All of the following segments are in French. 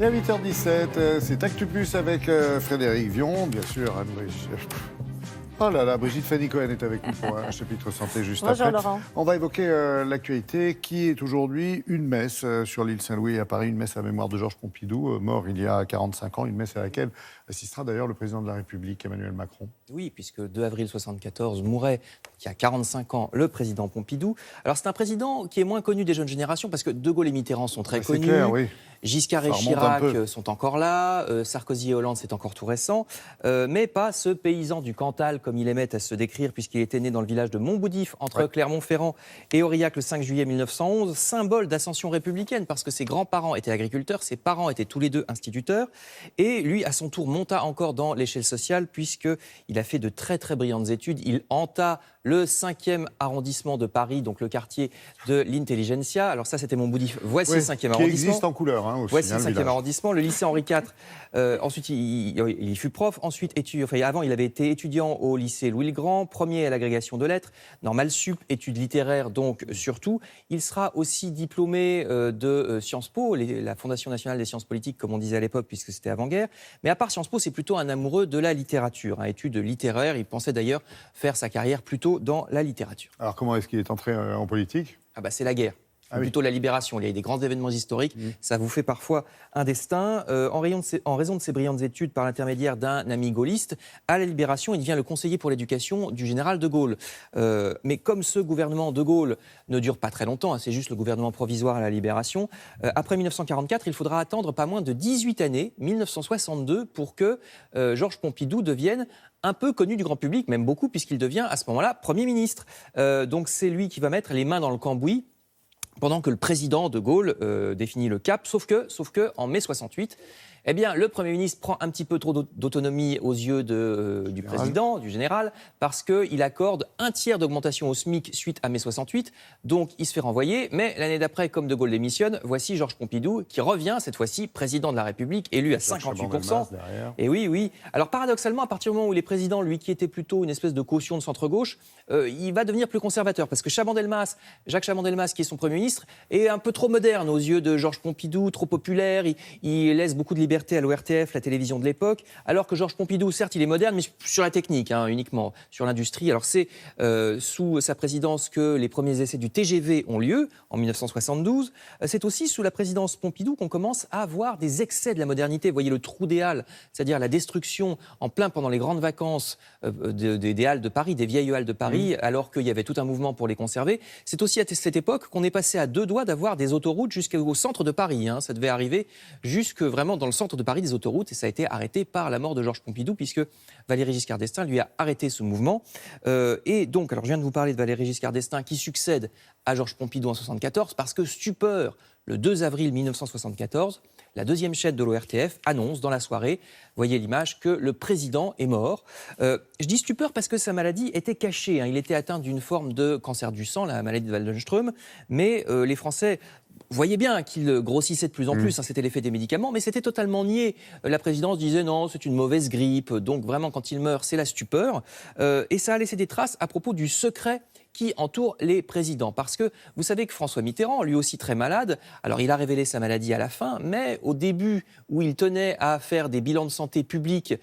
Et à 8h17, c'est Actu Plus avec Frédéric Vion, bien sûr, Anne-Brigitte. Oh là là, Brigitte Fanny-Cohen est avec nous pour un chapitre santé juste Bonjour après. Laurent. On va évoquer l'actualité qui est aujourd'hui une messe sur l'île Saint-Louis à Paris, une messe à la mémoire de Georges Pompidou, mort il y a 45 ans, une messe à laquelle assistera d'ailleurs le président de la République, Emmanuel Macron. Oui, puisque 2 avril 1974 mourait, il y a 45 ans, le président Pompidou. Alors c'est un président qui est moins connu des jeunes générations parce que De Gaulle et Mitterrand sont très connus. Clair, oui. Giscard et Chirac sont encore là, Sarkozy et Hollande c'est encore tout récent, mais pas ce paysan du Cantal comme il aimait à se décrire puisqu'il était né dans le village de Montboudif entre Clermont-Ferrand et Aurillac le 5 juillet 1911, symbole d'ascension républicaine parce que ses grands-parents étaient agriculteurs, ses parents étaient tous les deux instituteurs et lui à son tour monta encore dans l'échelle sociale puisqu'il a fait de très très brillantes études, il hanta le 5e arrondissement de Paris, donc le quartier de l'Intelligentsia. Alors ça, c'était Montboudif. Voici le 5e arrondissement. Qui existe en couleur aussi. Voici le 5e village. arrondissement, le lycée Henri IV. Ensuite, il fut prof. Ensuite, avant, il avait été étudiant au lycée Louis-le-Grand, premier à l'agrégation de lettres, normal sup, études littéraires, donc surtout. Il sera aussi diplômé de Sciences Po, la Fondation nationale des sciences politiques, comme on disait à l'époque, puisque c'était avant-guerre. Mais à part Sciences Po, c'est plutôt un amoureux de la littérature, études littéraires. Il pensait d'ailleurs faire sa carrière plutôt dans la littérature. Alors comment est-ce qu'il est entré en politique ? C'est la guerre. Plutôt la libération. Il y a des grands événements historiques. Ça vous fait parfois un destin. En raison de ses brillantes études par l'intermédiaire d'un ami gaulliste, à la libération, il devient le conseiller pour l'éducation du général de Gaulle. Mais comme ce gouvernement de Gaulle ne dure pas très longtemps, c'est juste le gouvernement provisoire à la libération, après 1944, il faudra attendre pas moins de 18 années, 1962, pour que Georges Pompidou devienne un peu connu du grand public, même beaucoup, puisqu'il devient à ce moment-là Premier ministre. Donc c'est lui qui va mettre les mains dans le cambouis pendant que le président de Gaulle définit le cap, sauf que en mai 68, le Premier ministre prend un petit peu trop d'autonomie aux yeux du président, du général, parce qu'il accorde un tiers d'augmentation au SMIC suite à mai 68, donc il se fait renvoyer, mais l'année d'après, comme de Gaulle démissionne, voici Georges Pompidou qui revient, cette fois-ci président de la République, élu à 58%. Et oui. Alors paradoxalement, à partir du moment où il est président, lui qui était plutôt une espèce de caution de centre-gauche, il va devenir plus conservateur, parce que Jacques Chaban-Delmas, qui est son Premier ministre, est un peu trop moderne aux yeux de Georges Pompidou, trop populaire, il laisse beaucoup de liberté à l'ORTF, la télévision de l'époque, alors que Georges Pompidou, certes, il est moderne, mais sur la technique, uniquement, sur l'industrie. Alors c'est sous sa présidence que les premiers essais du TGV ont lieu, en 1972. C'est aussi sous la présidence Pompidou qu'on commence à voir des excès de la modernité. Vous voyez le trou des Halles, c'est-à-dire la destruction en plein pendant les grandes vacances des Halles de Paris, des vieilles Halles de Paris, alors qu'il y avait tout un mouvement pour les conserver. C'est aussi à cette époque qu'on est passé à deux doigts d'avoir des autoroutes jusqu'au centre de Paris. Ça devait arriver jusque vraiment dans le centre de Paris des autoroutes et ça a été arrêté par la mort de Georges Pompidou puisque Valéry Giscard d'Estaing lui a arrêté ce mouvement. Et donc, alors je viens de vous parler de Valéry Giscard d'Estaing qui succède à Georges Pompidou en 1974 parce que stupeur, le 2 avril 1974, la deuxième chaîne de l'ORTF annonce dans la soirée, voyez l'image, que le président est mort. Je dis stupeur parce que sa maladie était cachée. Il était atteint d'une forme de cancer du sang, la maladie de Waldenström, mais les Français voyez bien qu'il grossissait de plus en plus, c'était l'effet des médicaments, mais c'était totalement nié. La présidence disait non, c'est une mauvaise grippe, donc vraiment quand il meurt, c'est la stupeur. Et ça a laissé des traces à propos du secret qui entoure les présidents. Parce que vous savez que François Mitterrand, lui aussi très malade, alors il a révélé sa maladie à la fin, mais au début où il tenait à faire des bilans de santé publics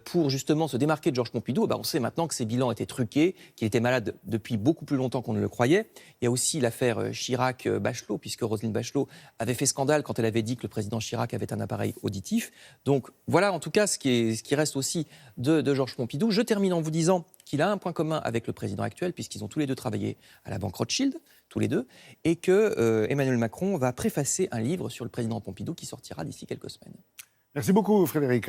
pour justement se démarquer de Georges Pompidou, on sait maintenant que ces bilans étaient truqués, qu'il était malade depuis beaucoup plus longtemps qu'on ne le croyait. Il y a aussi l'affaire Chirac-Bachelot, puisque Roselyne Bachelot avait fait scandale quand elle avait dit que le président Chirac avait un appareil auditif. Donc voilà en tout cas ce qui reste aussi de Georges Pompidou. Je termine en vous disant qu'il a un point commun avec le président actuel, puisqu'ils ont tous les deux travaillé à la banque Rothschild, tous les deux, et que Emmanuel Macron va préfacer un livre sur le président Pompidou qui sortira d'ici quelques semaines. Merci beaucoup Frédéric.